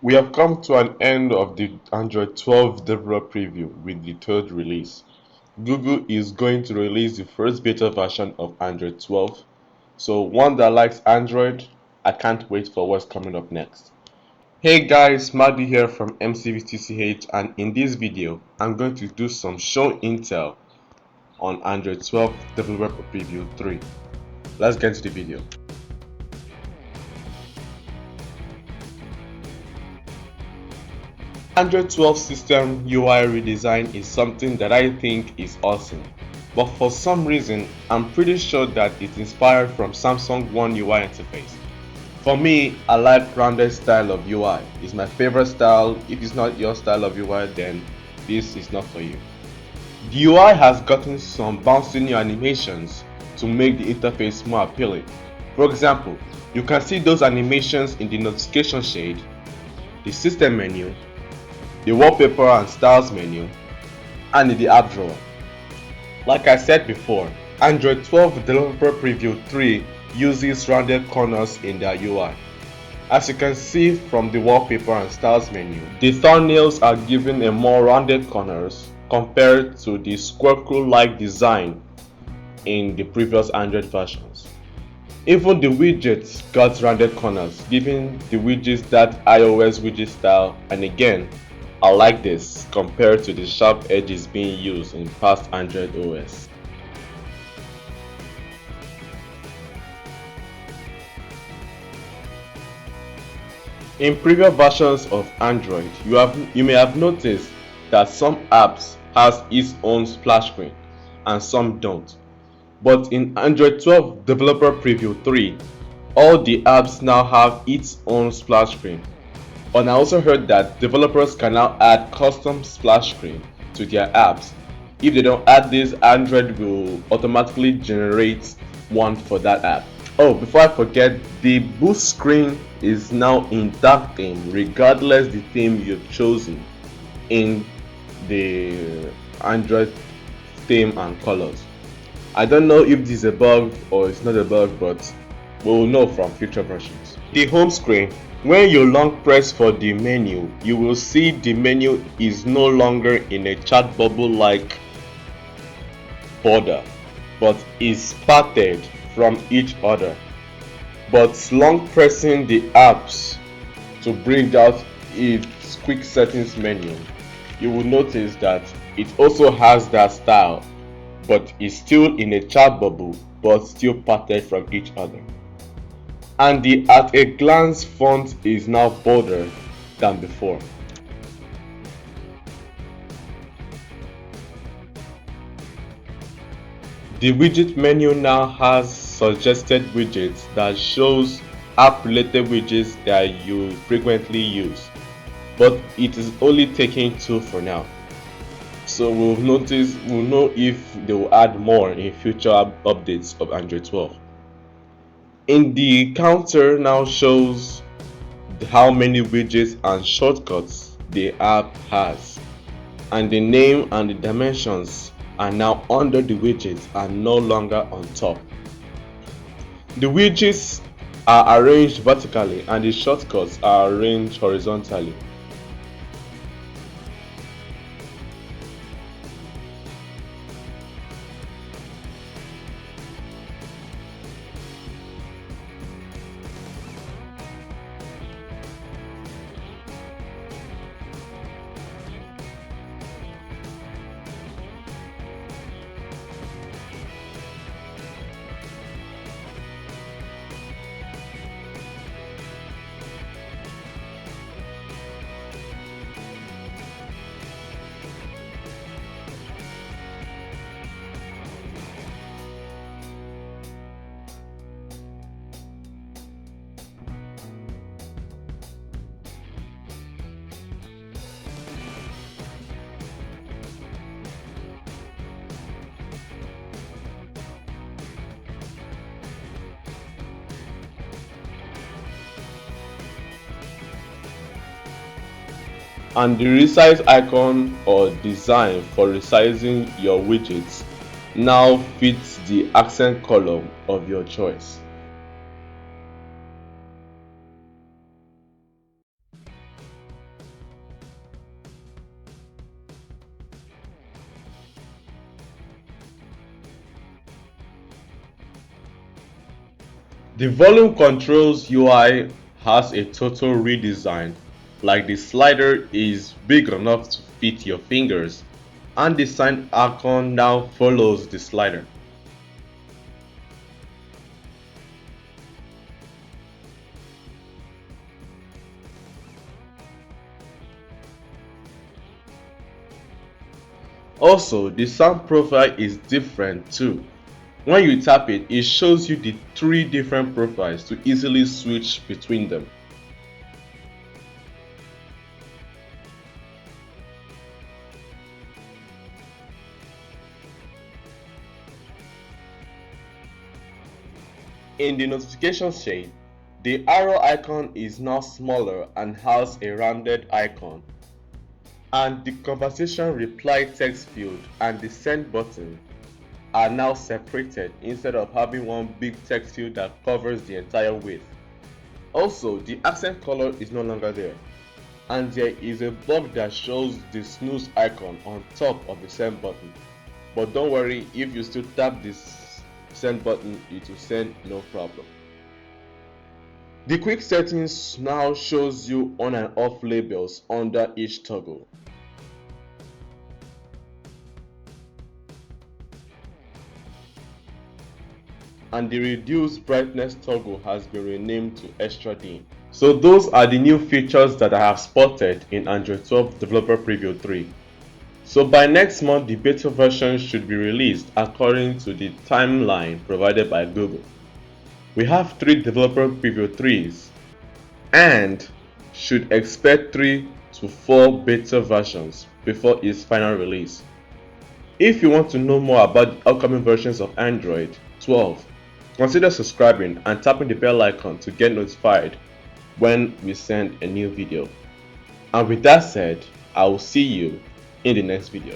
We have come to an end of the Android 12 developer preview with the third release. Google is going to release the first beta version of Android 12. So one that likes Android, I can't wait for what's coming up next. Hey guys, Magdi here from MCVTCH, and in this video, I'm going to do some show intel on Android 12 developer preview 3. Let's get into the video. Android 12 system UI redesign is something that I think is awesome, but for some reason I'm pretty sure that it's inspired from Samsung One UI interface. For me, I like rounded style of UI. It's my favorite style. If it's not your style of UI, then this is not for you. The UI has gotten some bouncy new animations to make the interface more appealing. For example, you can see those animations in the notification shade, the system menu, the wallpaper and styles menu, and in the app drawer. Like I said before, Android 12 Developer Preview 3 uses rounded corners in their UI. As you can see from the wallpaper and styles menu, the thumbnails are given a more rounded corners compared to the squircle-like design in the previous Android versions. Even the widgets got rounded corners, giving the widgets that iOS widget style, and again, I like this compared to the sharp edges being used in past Android OS. In previous versions of Android, you may have noticed that some apps has its own splash screen and some don't. But in Android 12 Developer Preview 3, all the apps now have its own splash screen. And I also heard that developers can now add custom splash screen to their apps. If they don't add this, Android will automatically generate one for that app. Oh, before I forget, the boost screen is now in dark theme regardless the theme you've chosen in the Android theme and colors. I don't know if this is a bug or it's not a bug, but we'll know from future versions. The home screen, when you long press for the menu, you will see the menu is no longer in a chat bubble like border, but is parted from each other. But long pressing the apps to bring out its quick settings menu, you will notice that it also has that style, but is still in a chat bubble but still parted from each other. And the at a glance font is now bolder than before. The widget menu now has suggested widgets that shows app related widgets that you frequently use, but it is only taking 2 for now. So we'll know if they will add more in future updates of Android 12. In the counter now shows how many widgets and shortcuts the app has, and the name and the dimensions are now under the widgets and no longer on top. The widgets are arranged vertically and the shortcuts are arranged horizontally. And the resize icon or design for resizing your widgets now fits the accent column of your choice. The volume controls UI has a total redesign, like the slider is big enough to fit your fingers, and the sign icon now follows the slider. Also, the sound profile is different too. When you tap it, it shows you the three different profiles to easily switch between them. In the notification shade, the arrow icon is now smaller and has a rounded icon. And the conversation reply text field and the send button are now separated instead of having one big text field that covers the entire width. Also, the accent color is no longer there, and there is a bug that shows the snooze icon on top of the send button. But don't worry, if you still tap this send button, it will send no problem. The quick settings now shows you on and off labels under each toggle. And the reduce brightness toggle has been renamed to extra dim. So those are the new features that I have spotted in Android 12 Developer Preview 3. So by next month, the beta version should be released according to the timeline provided by Google. We have 3 Developer Preview 3s and should expect 3 to 4 beta versions before its final release. If you want to know more about the upcoming versions of Android 12, consider subscribing and tapping the bell icon to get notified when we send a new video. And with that said, I will see you in the next video.